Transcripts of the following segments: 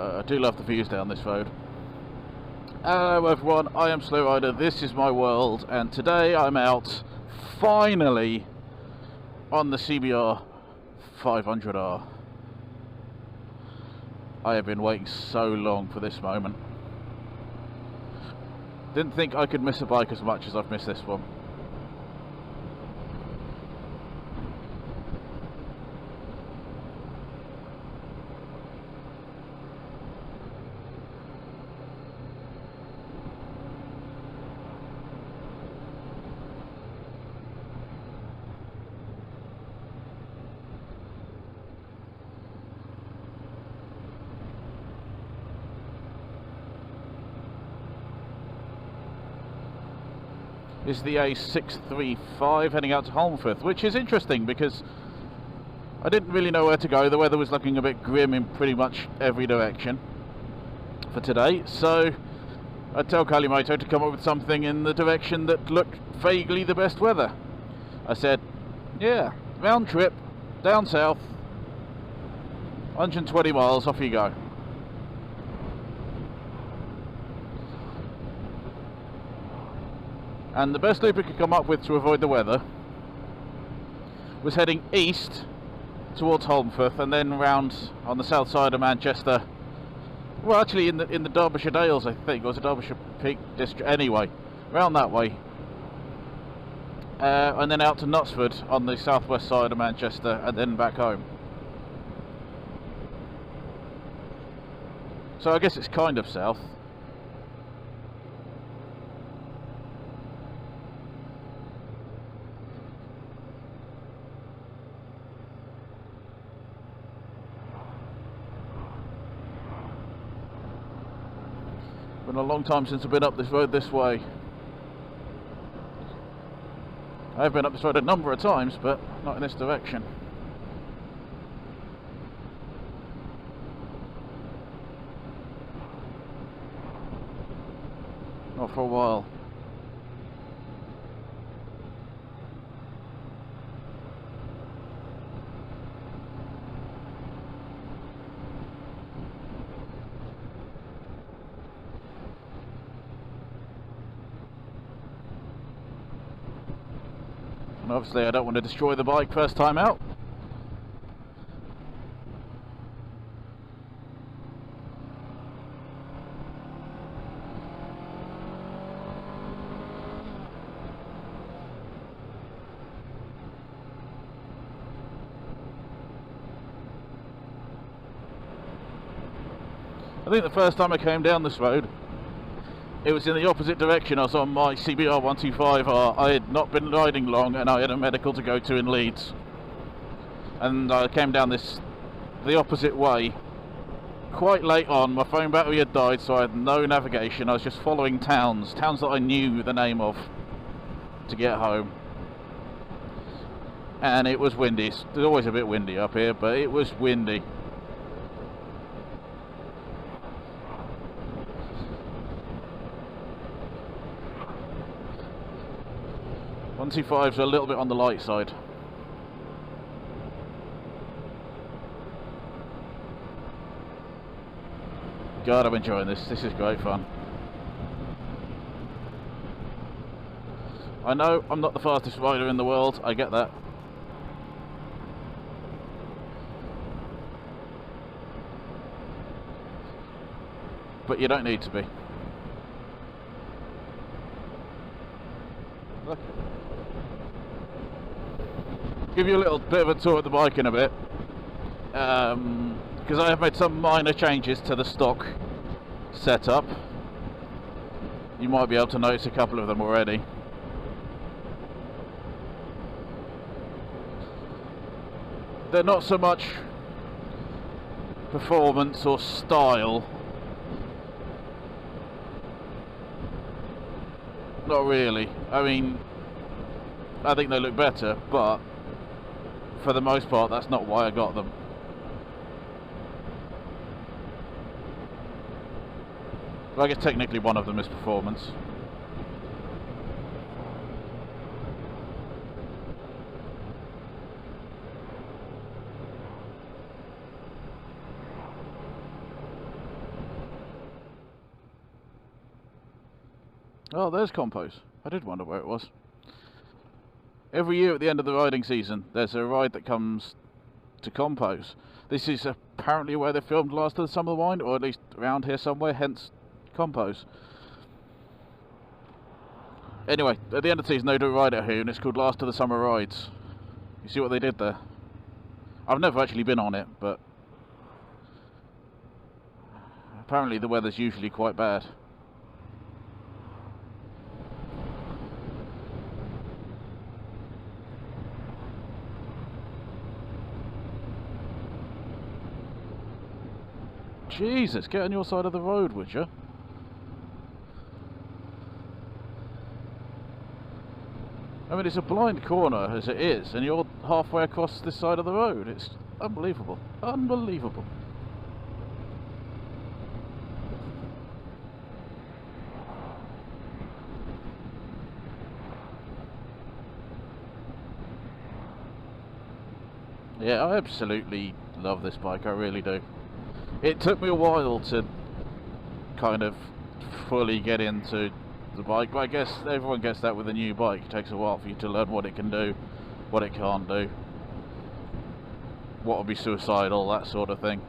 I do love the views down this road. Hello everyone, I am Slow Rider, this is my world, and today I'm out, finally, on the CBR 500R. I have been waiting so long for this moment. Didn't think I could miss a bike as much as I've missed this one. Is the A635 heading out to Holmfirth, which is interesting because I didn't really know where to go. The weather was looking a bit grim in pretty much every direction for today, so I'd tell Kalimoto to come up with something in the direction that looked vaguely the best weather. I said, yeah, round trip, down south, 120 miles, off you go. And the best loop we could come up with to avoid the weather was heading east towards Holmfirth and then round on the south side of Manchester. Well, actually in the Derbyshire Dales, I think, or was it Derbyshire Peak District? Anyway, round that way, and then out to Knutsford on the southwest side of Manchester, and then back home. So I guess it's kind of south. Been a long time since I've been up this road this way. I've been up this road a number of times, but not in this direction. Not for a while. And obviously I don't want to destroy the bike first time out. I think the first time I came down this road, it was in the opposite direction. I was on my CBR 125R. I had not been riding long and I had a medical to go to in Leeds. And I came down the opposite way quite late on. My phone battery had died, so I had no navigation. I was just following towns that I knew the name of to get home. And it was windy. It's always a bit windy up here, but it was windy. .125's a little bit on the light side. God, I'm enjoying this. This is great fun. I know I'm not the fastest rider in the world. I get that. But you don't need to be. Look. Give you a little bit of a tour of the bike in a bit, because I have made some minor changes to the stock setup. You might be able to notice a couple of them already. They're not so much performance or style, not really. I mean, I think they look better, but for the most part that's not why I got them. But I guess technically one of them is performance. Oh, there's Compos. I did wonder where it was. Every year at the end of the riding season, there's a ride that comes to Compos. This is apparently where they filmed Last of the Summer Wine, or at least around here somewhere, hence Compos. Anyway, at the end of the season they do a ride out here, and it's called Last of the Summer Rides. You see what they did there? I've never actually been on it, but apparently the weather's usually quite bad. Jesus, get on your side of the road, would you? I mean, it's a blind corner as it is, and you're halfway across this side of the road. It's unbelievable. Unbelievable. Yeah, I absolutely love this bike, I really do. It took me a while to kind of fully get into the bike, but I guess everyone gets that with a new bike. It takes a while for you to learn what it can do, what it can't do, what will be suicidal, that sort of thing.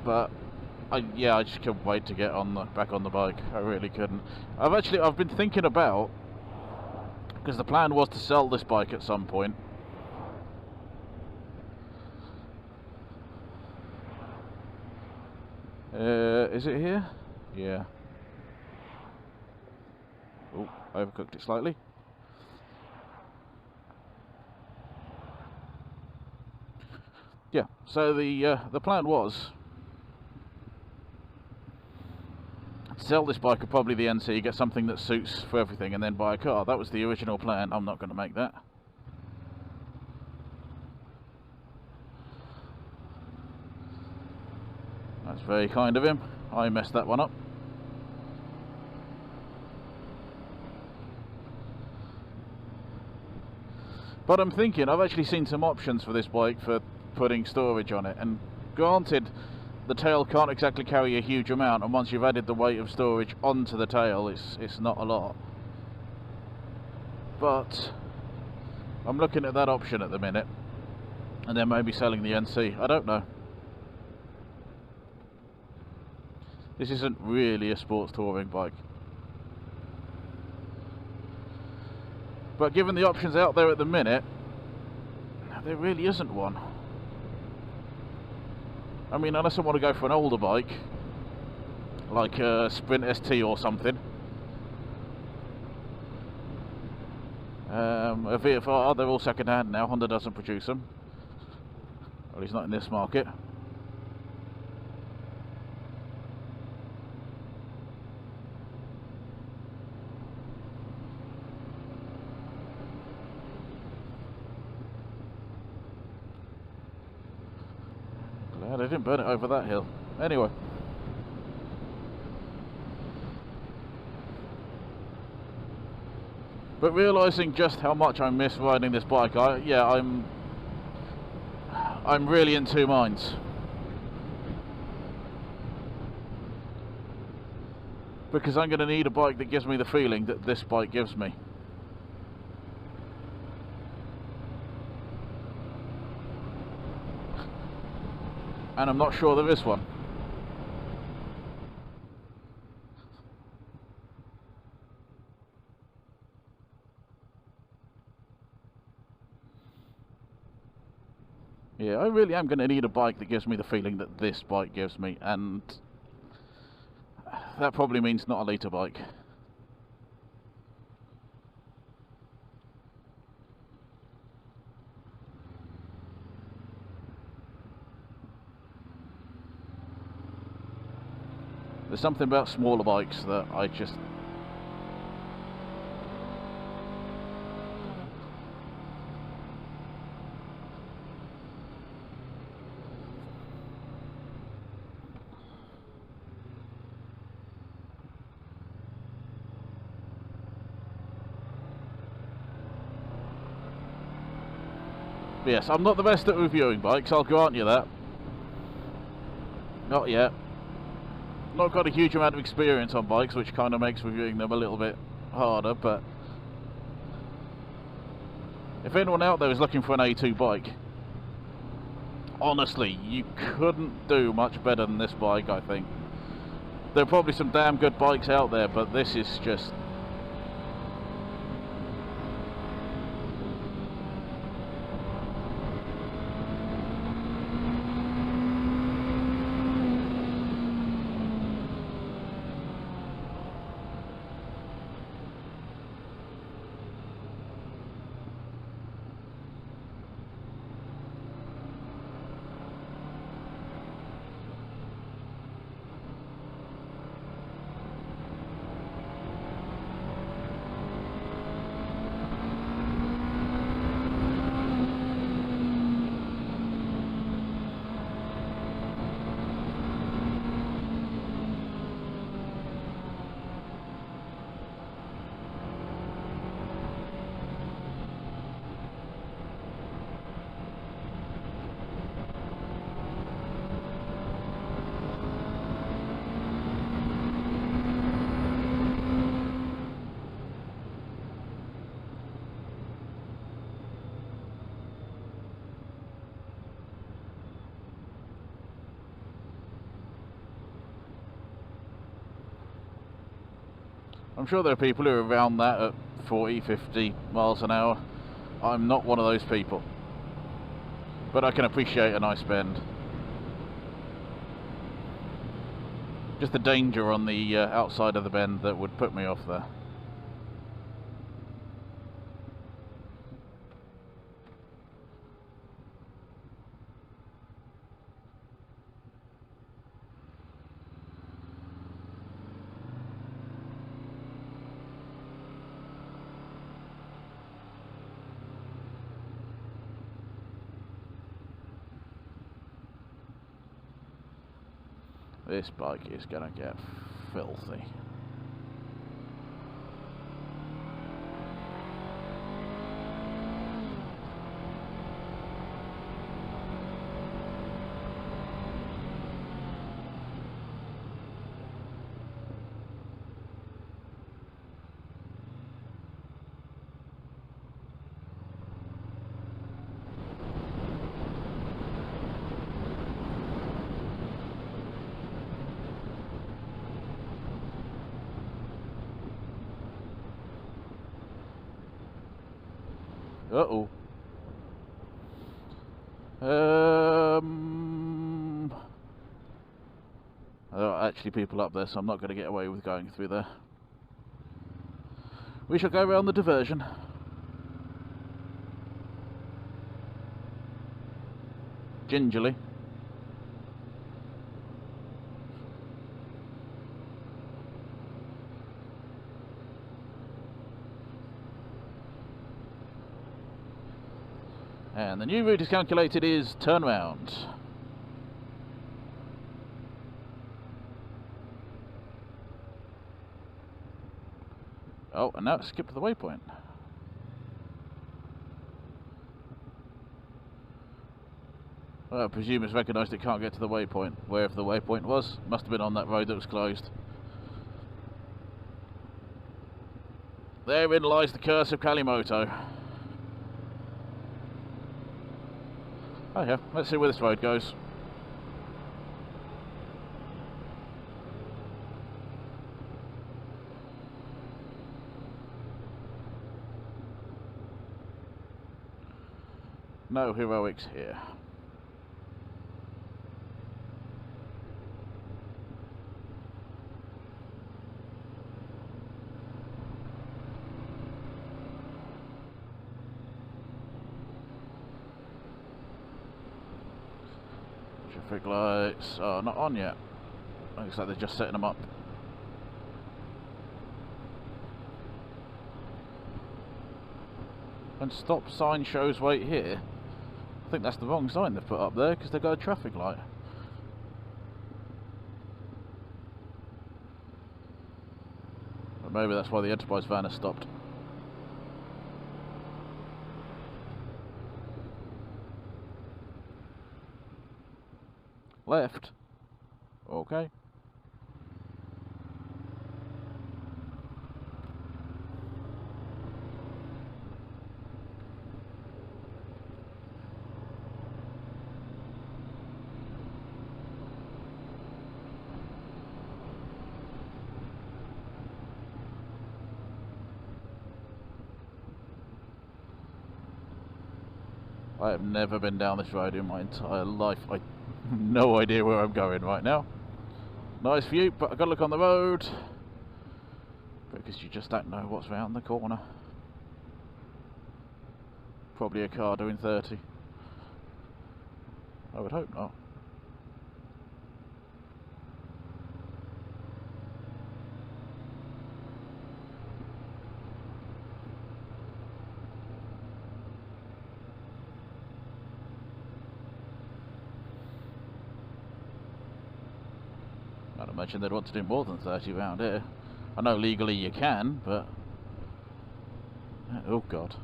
But I just couldn't wait to get on back on the bike. I really couldn't. I've been thinking about, because the plan was to sell this bike at some point. Is it here? Yeah. Oh, I overcooked it slightly. Yeah, so the plan was to sell this bike at probably the NC, get something that suits for everything, and then buy a car. That was the original plan. I'm not going to make that. That's very kind of him. I messed that one up. But I'm thinking, I've actually seen some options for this bike for putting storage on it, and granted the tail can't exactly carry a huge amount, and once you've added the weight of storage onto the tail, it's not a lot. But I'm looking at that option at the minute, and then maybe selling the NC. I don't know. This isn't really a sports touring bike. But given the options out there at the minute, there really isn't one. I mean, unless I want to go for an older bike, like a Sprint ST or something. A VFR, they're all second hand now. Honda doesn't produce them. At least not in this market. Glad I didn't burn it over that hill. Anyway. But realising just how much I miss riding this bike, I'm really in two minds. Because I'm going to need a bike that gives me the feeling that this bike gives me. And I'm not sure there is one. Yeah, I really am going to need a bike that gives me the feeling that this bike gives me, and that probably means not a litre bike. There's something about smaller bikes that I just... Yes, I'm not the best at reviewing bikes, I'll grant you that. Not yet. Not got a huge amount of experience on bikes, which kind of makes reviewing them a little bit harder, but if anyone out there is looking for an A2 bike, honestly, you couldn't do much better than this bike, I think. There are probably some damn good bikes out there, but this is just... I'm sure there are people who are around that at 40, 50 miles an hour. I'm not one of those people. But I can appreciate a nice bend. Just the danger on the outside of the bend that would put me off there. This bike is gonna get filthy. Uh-oh. There are actually people up there, so I'm not going to get away with going through there. We shall go around the diversion. Gingerly. And the new route is calculated is turn round. Oh, and now it's skipped to the waypoint. Well, I presume it's recognised it can't get to the waypoint. Wherever the waypoint was, must have been on that road that was closed. Therein lies the curse of Kalimoto. Oh yeah, let's see where this road goes. No heroics here. Traffic lights are not on yet. Looks like they're just setting them up. And stop sign shows wait here. I think that's the wrong sign they've put up there because they've got a traffic light. But maybe that's why the Enterprise van has stopped. Left. Okay. I have never been down this road in my entire life. I have no idea where I'm going right now. Nice view, but I've got to look on the road because you just don't know what's round the corner. Probably a car doing 30. I would hope not. I'd imagine they'd want to do more than 30 around here. I know legally you can, but... oh god.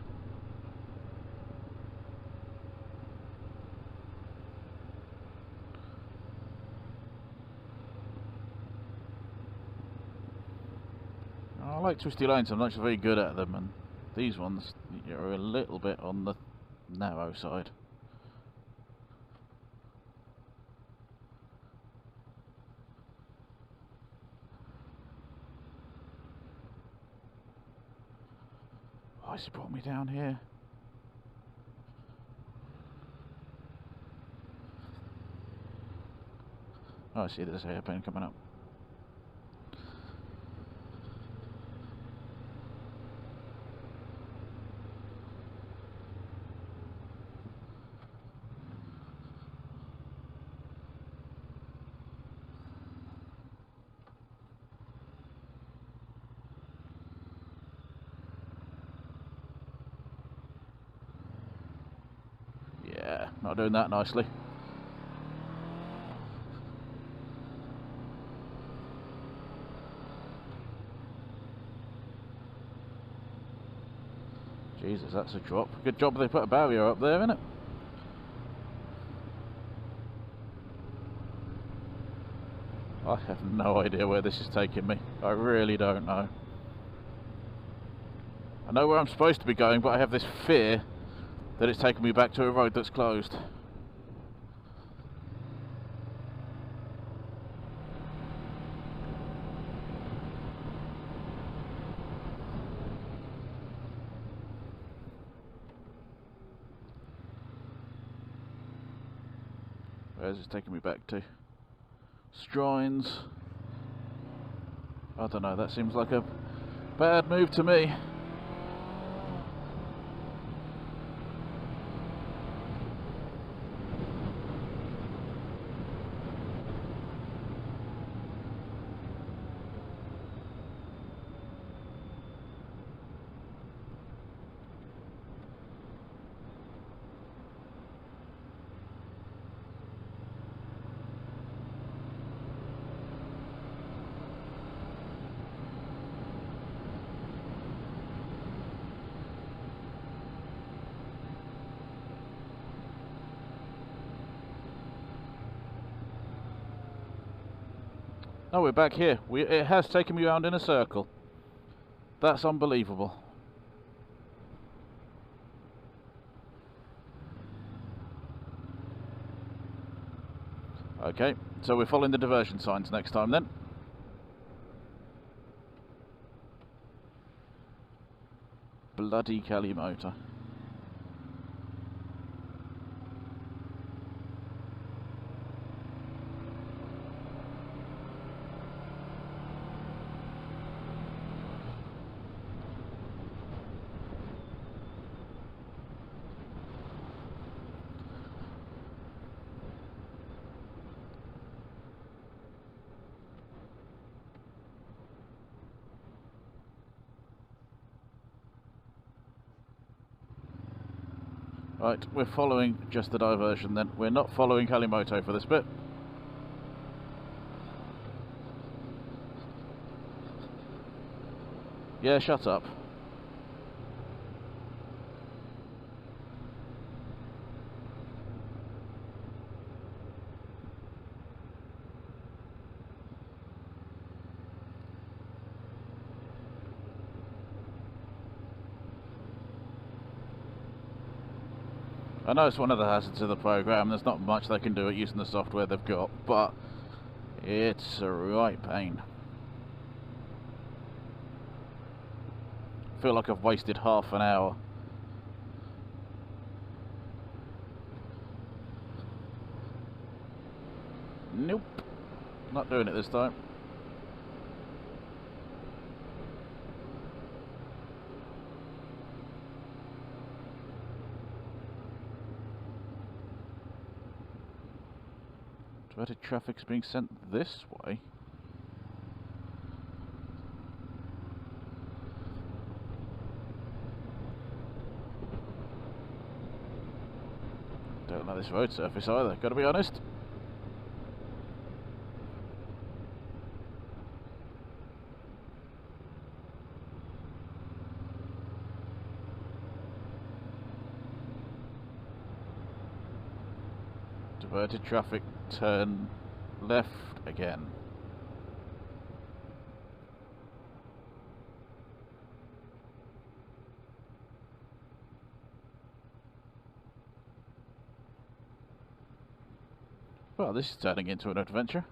I like twisty lanes, I'm not very good at them, and these ones are a little bit on the narrow side. Why has he brought me down here? Oh, I see there's a hairpin coming up. Yeah, not doing that nicely. Jesus, that's a drop. Good job they put a barrier up there, innit? I have no idea where this is taking me. I really don't know. I know where I'm supposed to be going, but I have this fear that it's taking me back to a road that's closed. Where's this taking me back to? Strines. I don't know, that seems like a bad move to me. Oh, we're back here. It has taken me around in a circle. That's unbelievable. Okay, so we're following the diversion signs next time then. Bloody Cali motor. Right, we're following just the diversion then. We're not following Kalimoto for this bit. Yeah, shut up. I know it's one of the hazards of the program, there's not much they can do at using the software they've got, but it's a right pain. I feel like I've wasted half an hour. Nope. Not doing it this time. Diverted traffic's being sent this way. Don't know this road surface either, gotta be honest. Diverted traffic, turn left again. Well, this is turning into an adventure.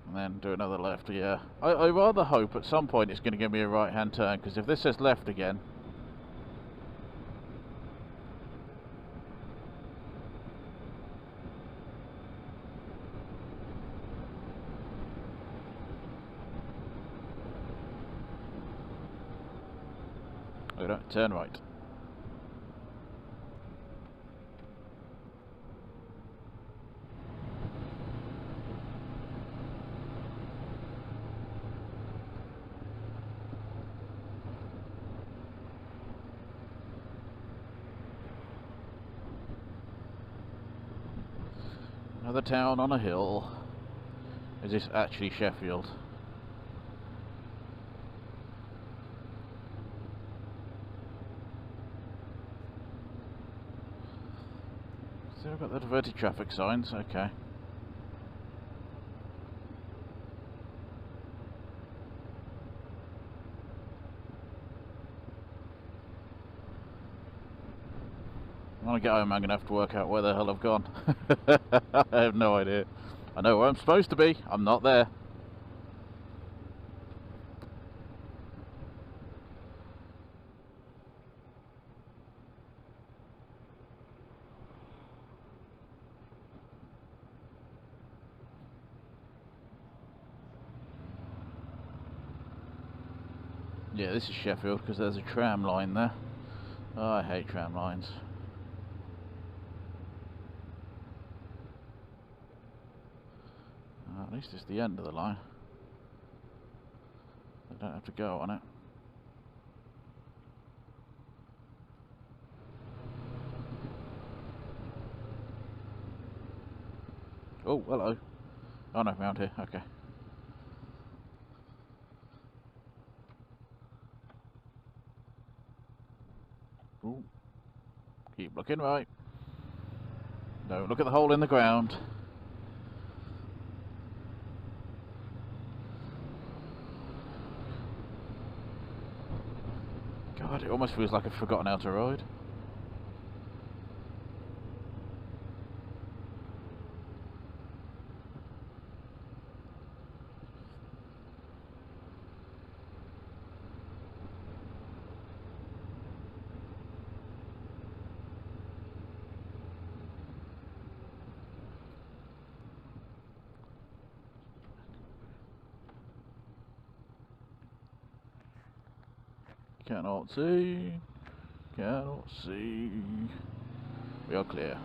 And then do another left, yeah. I rather hope at some point it's going to give me a right-hand turn, because if this says left again... Oh, don't turn right. Another town on a hill. Is this actually Sheffield? So I've got the diverted traffic signs, okay. When I get home I'm going to have to work out where the hell I've gone. I have no idea. I know where I'm supposed to be, I'm not there. Yeah, this is Sheffield because there's a tram line there. Oh, I hate tram lines. At least it's the end of the line. I don't have to go on it. Oh, hello. Oh no, round here, okay. Ooh. Keep looking right. Don't look at the hole in the ground. God, it almost feels like I've forgotten how to ride. Cannot see. Cannot see. We are clear.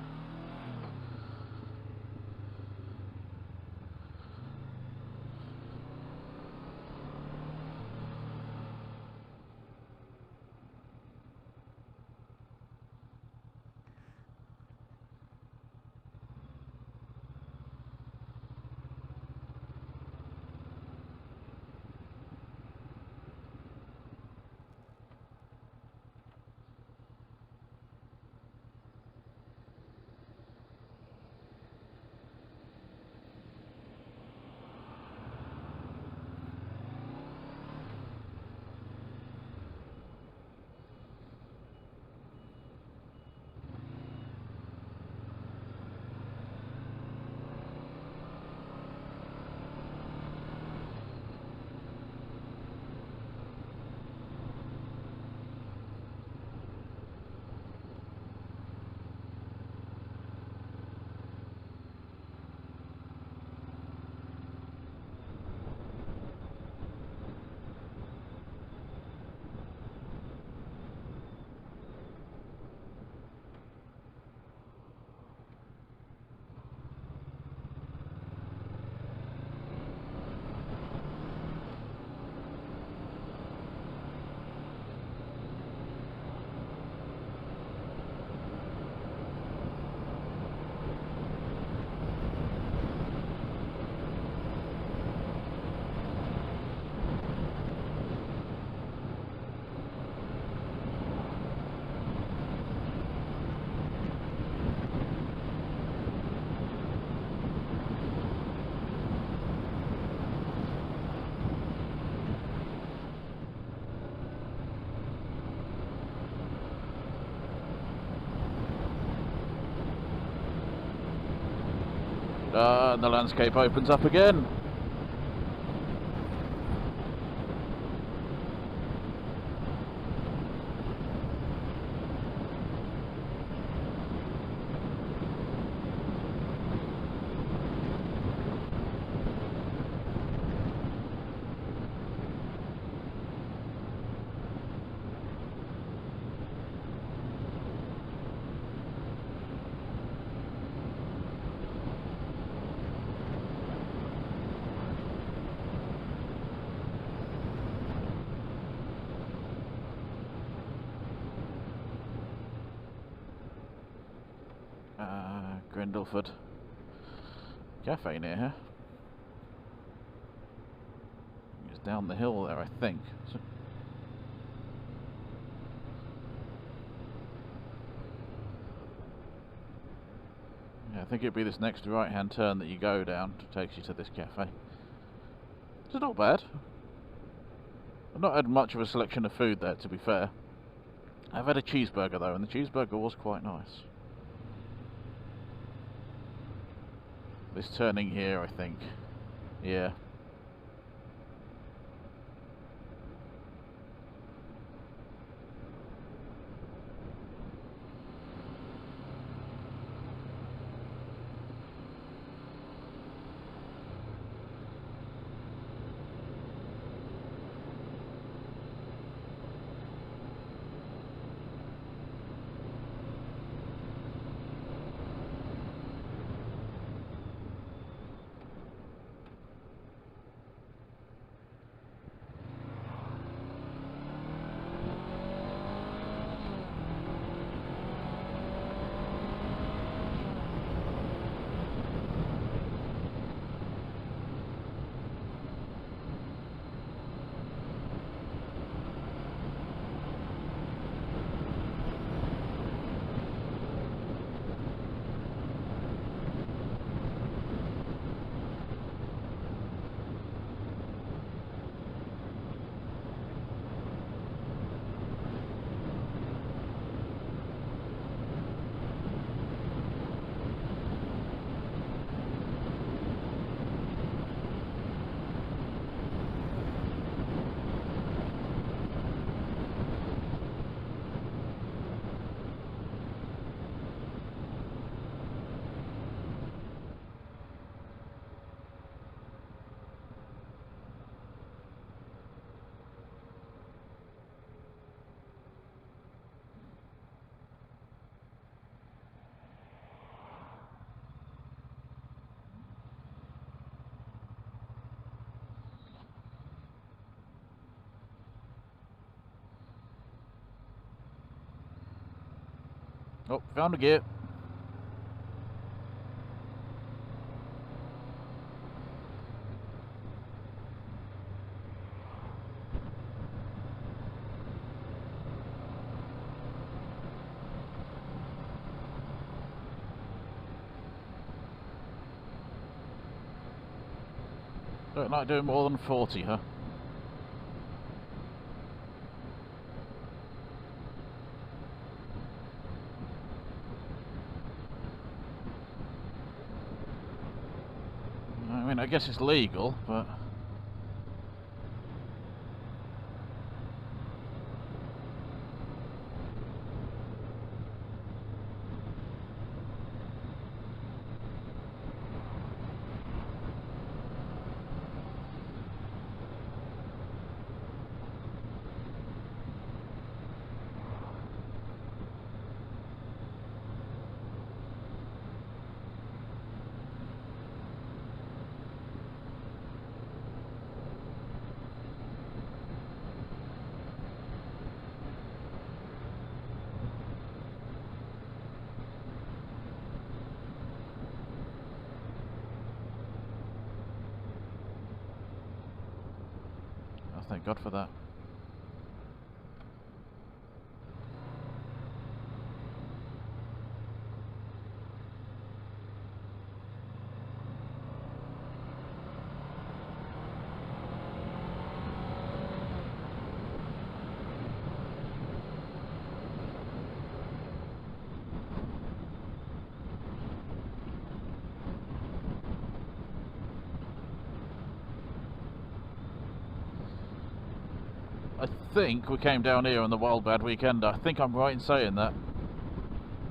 And the landscape opens up again. Grindleford Cafe near here. It's down the hill there, I think. Yeah, I think it'd be this next right-hand turn that you go down that takes you to this cafe. It's not bad. I've not had much of a selection of food there, to be fair. I've had a cheeseburger though, and the cheeseburger was quite nice. This turning here, I think. Yeah. Oh, found a gate. Don't like doing more than 40, huh? I mean, I guess it's legal, but... Thank God for that. think we came down here on the Wild Bad Weekend. I think I'm right in saying that.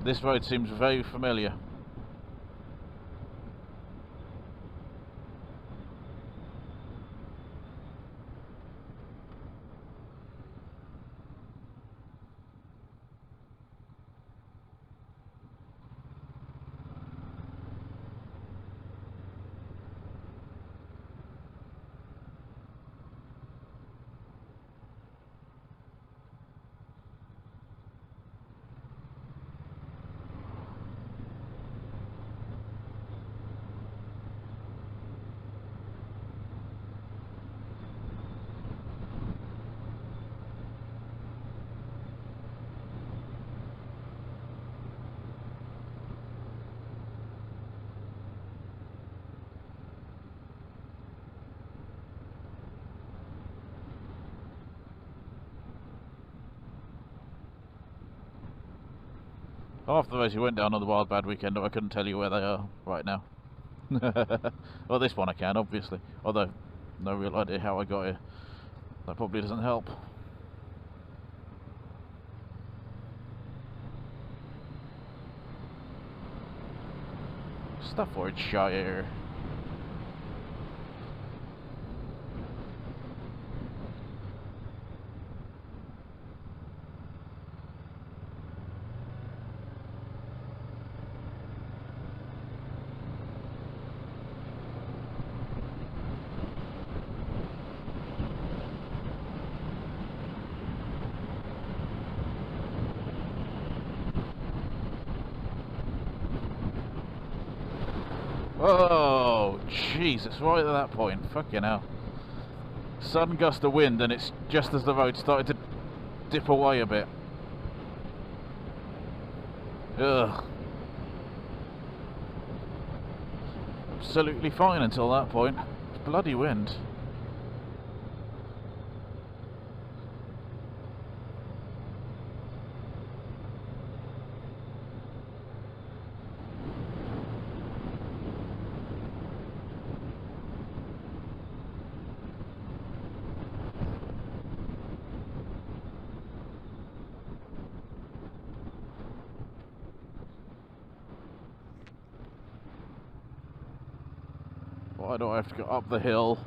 This road seems very familiar. Half the roads we went down on the Wild Bad Weekend, I couldn't tell you where they are right now. Well, this one I can, obviously. Although, no real idea how I got here. That probably doesn't help. Staffordshire. Oh, Jesus, right at that point. Fucking hell. Sudden gust of wind, and it's just as the road started to dip away a bit. Ugh. Absolutely fine until that point. It's bloody wind. Why do I have to go up the hill?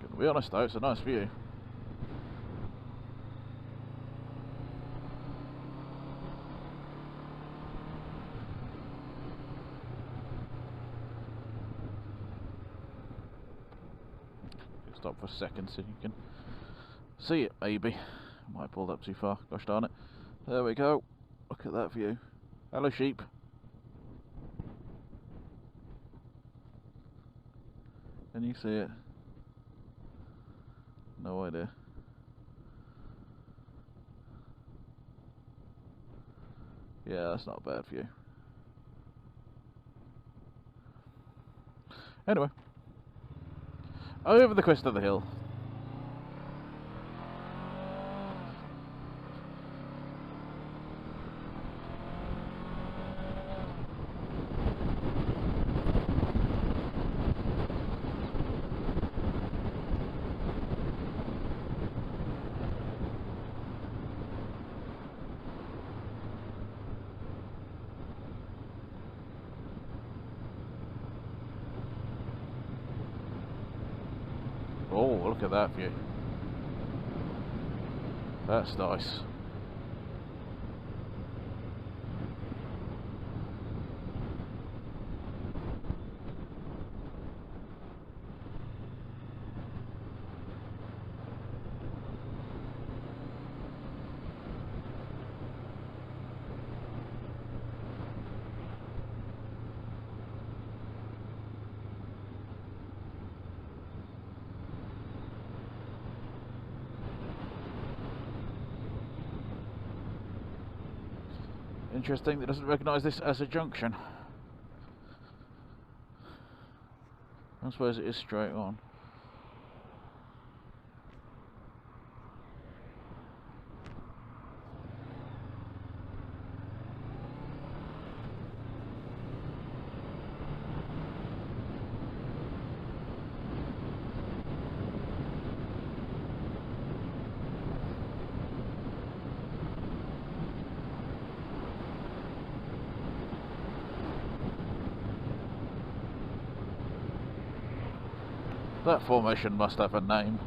To be honest though, it's a nice view. Stop for a second so you can see it, maybe. Might have pulled up too far, gosh darn it. There we go. Look at that view. Hello, sheep. Can you see it? No idea. Yeah, that's not a bad view. Anyway. Over the crest of the hill. Oh, look at that view. That's nice. Interesting, that doesn't recognise this as a junction. I suppose it is straight on. That formation must have a name.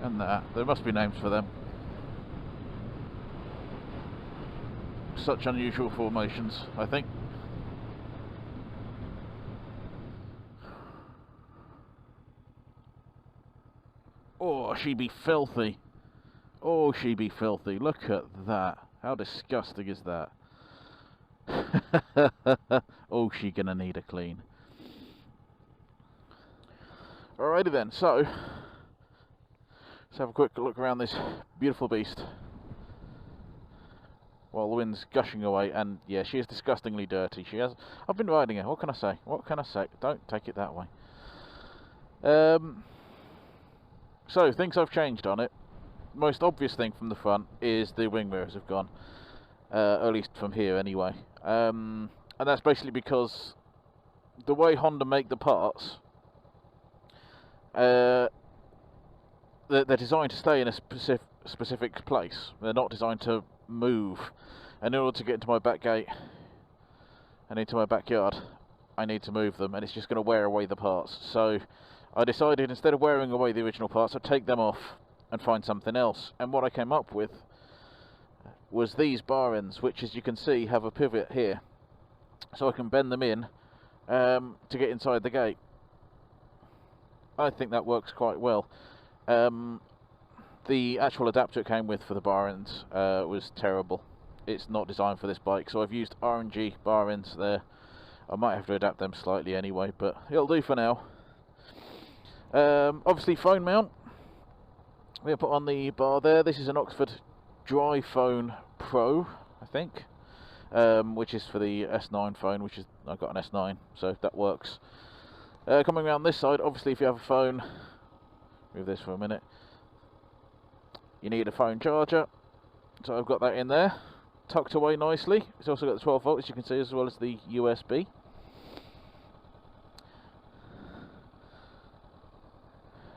And there must be names for them. Such unusual formations, I think. Oh, she be filthy. Oh, she be filthy. Look at that. How disgusting is that? Oh, she gonna need a clean. Alrighty then, so let's have a quick look around this beautiful beast while the wind's gushing away. And yeah, she is disgustingly dirty. I've been riding her. What can I say? What can I say? Don't take it that way. So things I've changed on it. Most obvious thing from the front is the wing mirrors have gone, at least from here anyway. And that's basically because the way Honda make the parts, they're designed to stay in a specific place. They're not designed to move. And in order to get into my back gate and into my backyard, I need to move them, and it's just going to wear away the parts. So I decided, instead of wearing away the original parts, I'd take them off and find something else. And what I came up with was these bar ends, which, as you can see, have a pivot here, so I can bend them in to get inside the gate. I think that works quite well. The actual adapter it came with for the bar ends was terrible. It's not designed for this bike, so I've used R&G bar ends there. I might have to adapt them slightly anyway, but it'll do for now. Obviously, phone mount. We'll put on the bar there. This is an Oxford Dry Phone Pro, I think, which is for the S9 phone, which is, I've got an S9, so that works. Coming around this side, obviously, if you have a phone, move this for a minute, you need a phone charger, so I've got that in there, tucked away nicely. It's also got the 12 volt, as you can see, as well as the USB.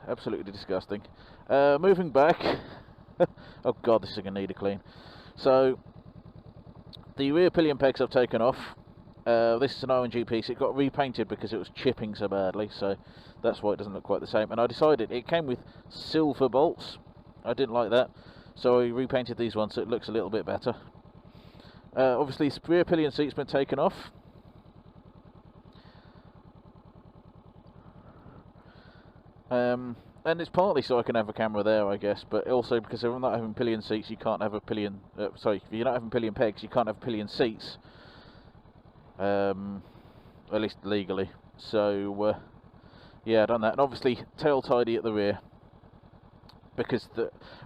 Absolutely disgusting. Moving back, oh god, this is going to need a clean. So, the rear pillion pegs I've taken off. This is an R&G piece. It got repainted because it was chipping so badly, so that's why it doesn't look quite the same. And I decided, it came with silver bolts. I didn't like that, so I repainted these ones so it looks a little bit better. Obviously, the rear pillion seat's been taken off. And it's partly so I can have a camera there, I guess, but also because if I'm not having pillion seats, you can't have a pillion. Sorry, if you're not having pillion pegs, you can't have pillion seats. At least legally. So yeah, I've done that, and obviously tail tidy at the rear because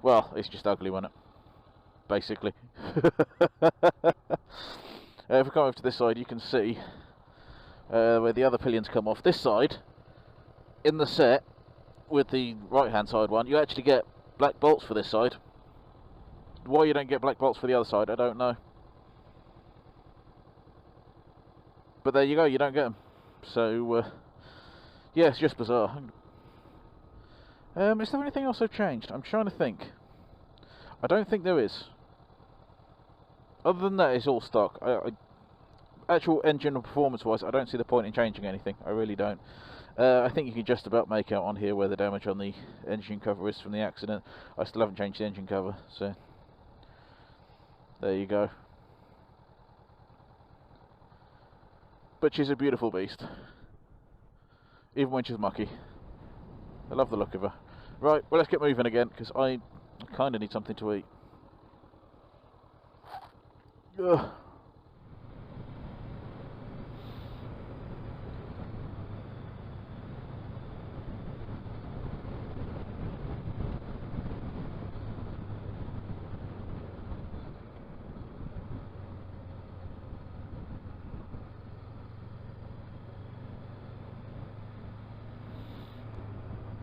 well, it's just ugly, wasn't it? Basically. If we come over to this side, you can see where the other pillions come off. This side, in the set, with the right hand side one, you actually get black bolts for this side. Why you don't get black bolts for the other side, I don't know. But there you go, you don't get them. So yeah, it's just bizarre. Is there anything else I've changed? I'm trying to think. I don't think there is. Other than that, it's all stock. Actual engine and performance wise, I don't see the point in changing anything. I really don't. I think you can just about make out on here where the damage on the engine cover is from the accident. I still haven't changed the engine cover, so there you go. But she's a beautiful beast, even when she's mucky. I love the look of her. Right, well, let's get moving again, because I kind of need something to eat. Ugh.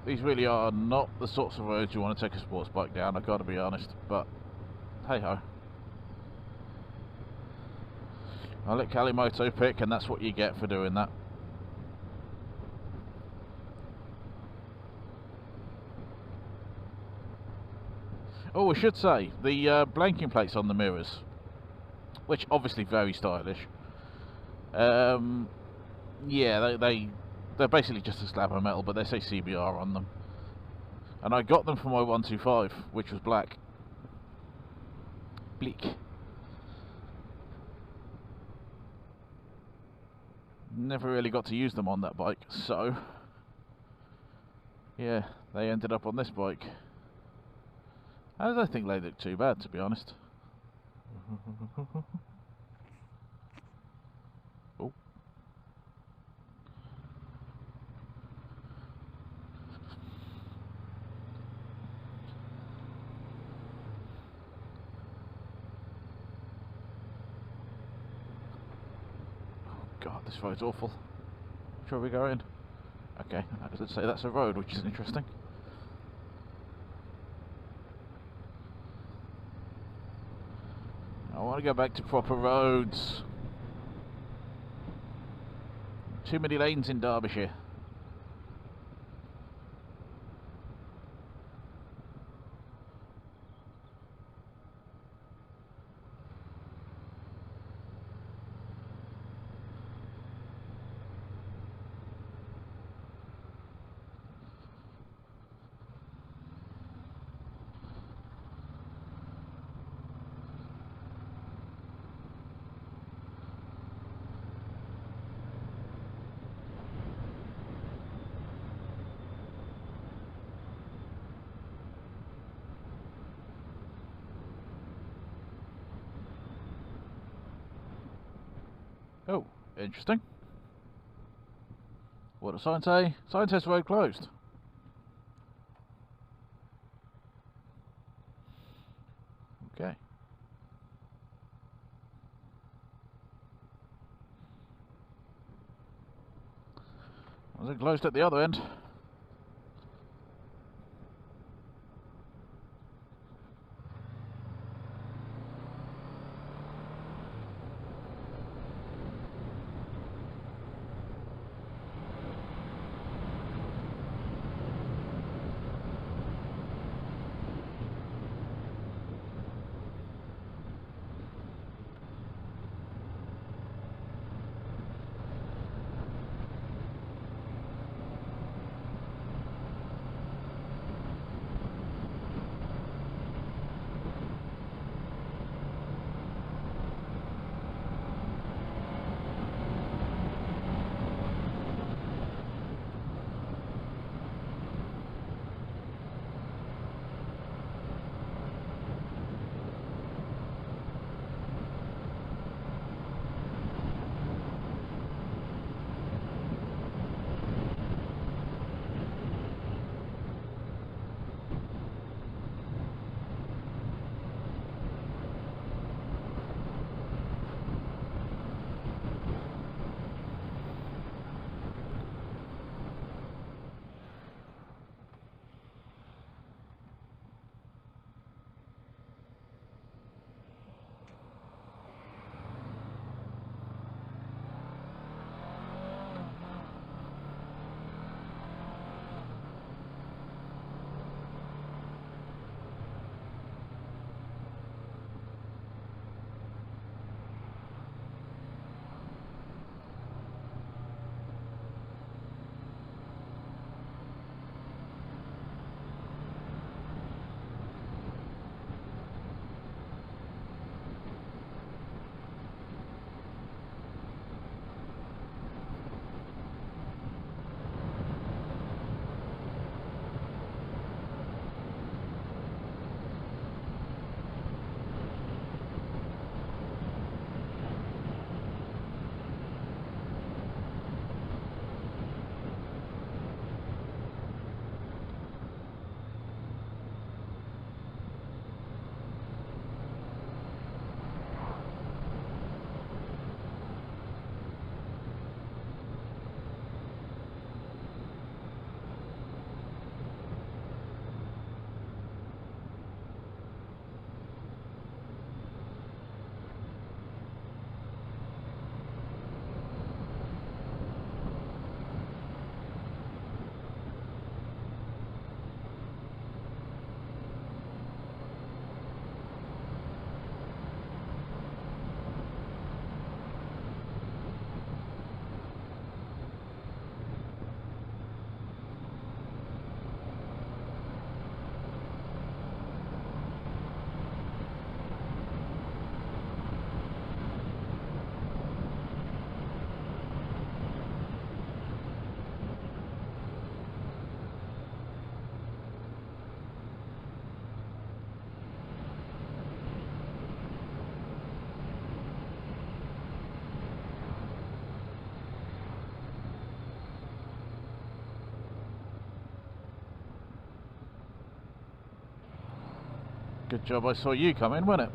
These really are not the sorts of roads you want to take a sports bike down, I've got to be honest, but hey ho. I let Kalimoto pick, and that's what you get for doing that. Oh, I should say, the blanking plates on the mirrors, which obviously very stylish. Yeah, they're basically just a slab of metal, but they say CBR on them. And I got them for my 125, which was black. Bleak. Never really got to use them on that bike, so yeah, they ended up on this bike. I don't think they look too bad, to be honest. Oh. God, this road's awful. Which way are we going? Okay, let's say that's a road, which is interesting. I want to go back to proper roads. Too many lanes in Derbyshire. Oh, interesting. What does sign say? Sign says road closed. Okay. Was it closed at the other end? Good job I saw you come in, wasn't it?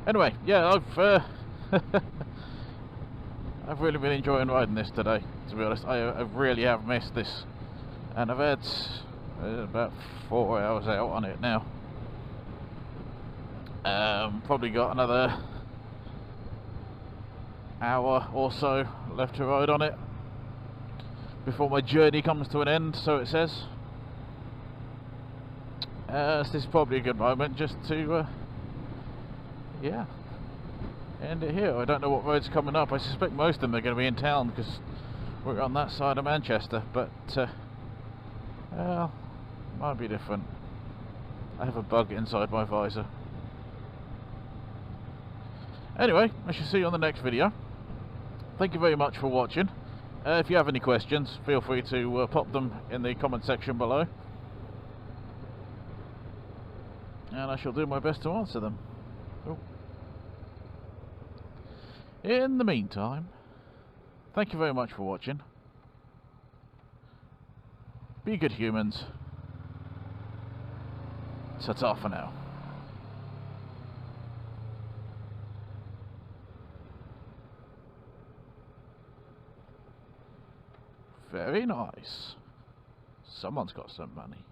Anyway, yeah, I've really been enjoying riding this today, to be honest. I really have missed this, and I've had about 4 hours out on it now. Probably got another hour or so left to ride on it before my journey comes to an end, so it says. So this is probably a good moment just to yeah, end it here. I don't know what road's coming up. I suspect most of them are going to be in town because we're on that side of Manchester, but well, might be different. I have a bug inside my visor. Anyway, I shall see you on the next video. Thank you very much for watching. If you have any questions, feel free to pop them in the comment section below, and I shall do my best to answer them. Oh. In the meantime, thank you very much for watching. Be good humans. Ta-ta for now. Very nice. Someone's got some money.